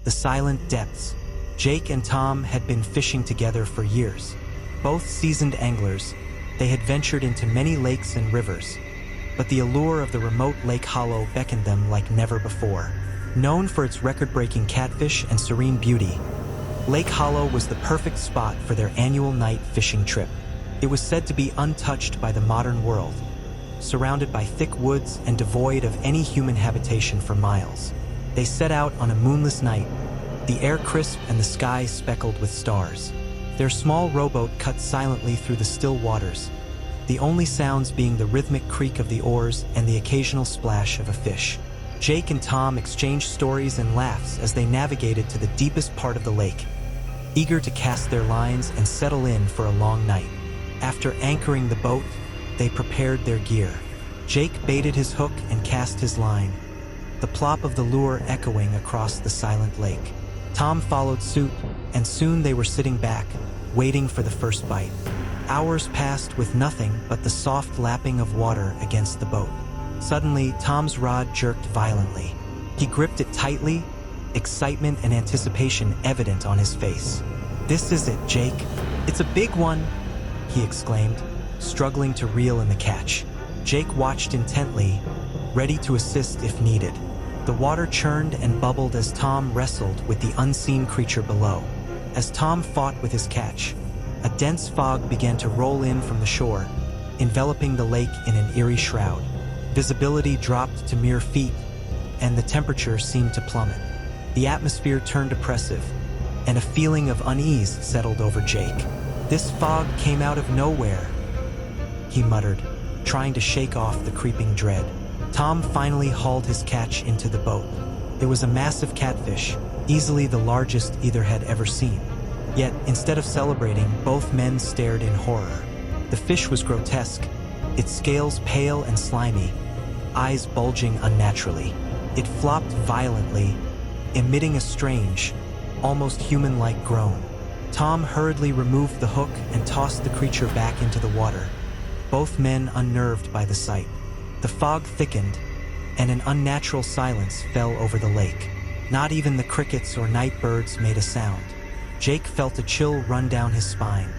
the silent depths. Jake and Tom had been fishing together for years. Both seasoned anglers, they had ventured into many lakes and rivers, but the allure of the remote Lake Hollow beckoned them like never before. Known for its record-breaking catfish and serene beauty, Lake Hollow was the perfect spot for their annual night fishing trip. It was said to be untouched by the modern world, surrounded by thick woods and devoid of any human habitation for miles. They set out on a moonless night, the air crisp and the sky speckled with stars. Their small rowboat cut silently through the still waters, the only sounds being the rhythmic creak of the oars and the occasional splash of a fish. Jake and Tom exchanged stories and laughs as they navigated to the deepest part of the lake, eager to cast their lines and settle in for a long night. After anchoring the boat, they prepared their gear. Jake baited his hook and cast his line, the plop of the lure echoing across the silent lake. Tom followed suit, and soon they were sitting back, waiting for the first bite. Hours passed with nothing but the soft lapping of water against the boat. Suddenly, Tom's rod jerked violently. He gripped it tightly, excitement and anticipation evident on his face. "This is it, Jake. It's a big one," he exclaimed, struggling to reel in the catch. Jake watched intently, ready to assist if needed. The water churned and bubbled as Tom wrestled with the unseen creature below. As Tom fought with his catch, a dense fog began to roll in from the shore, enveloping the lake in an eerie shroud. Visibility dropped to mere feet, and the temperature seemed to plummet. The atmosphere turned oppressive, and a feeling of unease settled over Jake. "This fog came out of nowhere," he muttered, trying to shake off the creeping dread. Tom finally hauled his catch into the boat. It was a massive catfish, easily the largest either had ever seen. Yet, instead of celebrating, both men stared in horror. The fish was grotesque, its scales pale and slimy, eyes bulging unnaturally. It flopped violently, emitting a strange, almost human-like groan. Tom hurriedly removed the hook and tossed the creature back into the water, both men unnerved by the sight. The fog thickened, and an unnatural silence fell over the lake. Not even the crickets or night birds made a sound. Jake felt a chill run down his spine.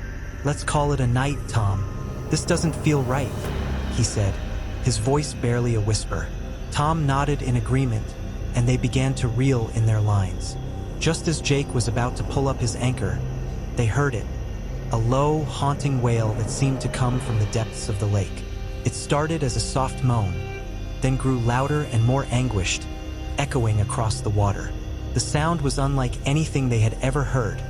"Let's call it a night, Tom. This doesn't feel right," he said, his voice barely a whisper. Tom nodded in agreement, and they began to reel in their lines. Just as Jake was about to pull up his anchor, they heard it, a low, haunting wail that seemed to come from the depths of the lake. It started as a soft moan, then grew louder and more anguished, echoing across the water. The sound was unlike anything they had ever heard,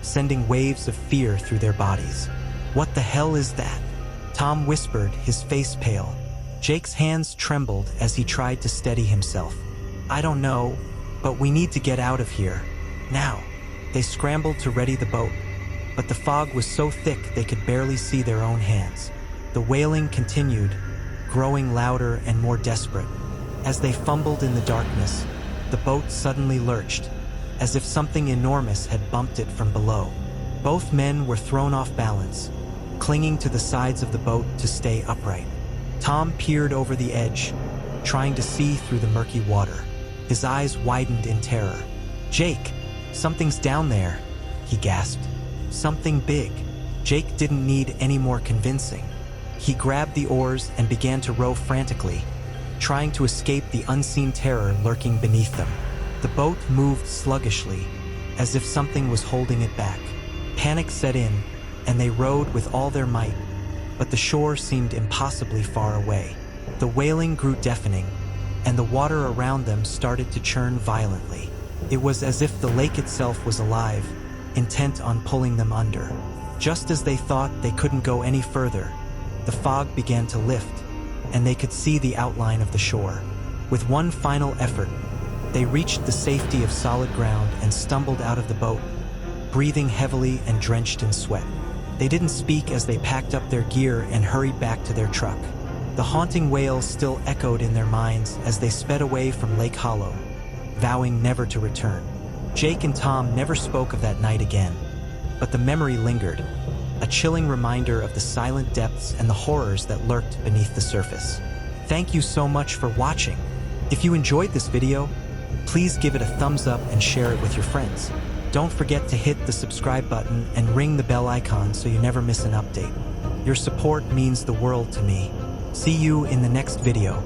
sending waves of fear through their bodies. "What the hell is that?" Tom whispered, his face pale. Jake's hands trembled as he tried to steady himself. "I don't know, but we need to get out of here. Now." They scrambled to ready the boat, but the fog was so thick they could barely see their own hands. The wailing continued, growing louder and more desperate. As they fumbled in the darkness, the boat suddenly lurched, as if something enormous had bumped it from below. Both men were thrown off balance, clinging to the sides of the boat to stay upright. Tom peered over the edge, trying to see through the murky water. His eyes widened in terror. "Jake, something's down there," he gasped. "Something big." Jake didn't need any more convincing. He grabbed the oars and began to row frantically, trying to escape the unseen terror lurking beneath them. The boat moved sluggishly, as if something was holding it back. Panic set in, and they rowed with all their might, but the shore seemed impossibly far away. The wailing grew deafening, and the water around them started to churn violently. It was as if the lake itself was alive, intent on pulling them under. Just as they thought they couldn't go any further, the fog began to lift, and they could see the outline of the shore. With one final effort, they reached the safety of solid ground and stumbled out of the boat, breathing heavily and drenched in sweat. They didn't speak as they packed up their gear and hurried back to their truck. The haunting wail still echoed in their minds as they sped away from Lake Hollow, vowing never to return. Jake and Tom never spoke of that night again, but the memory lingered, a chilling reminder of the silent depths and the horrors that lurked beneath the surface. Thank you so much for watching. If you enjoyed this video, please give it a thumbs up and share it with your friends. Don't forget to hit the subscribe button and ring the bell icon so you never miss an update. Your support means the world to me. See you in the next video.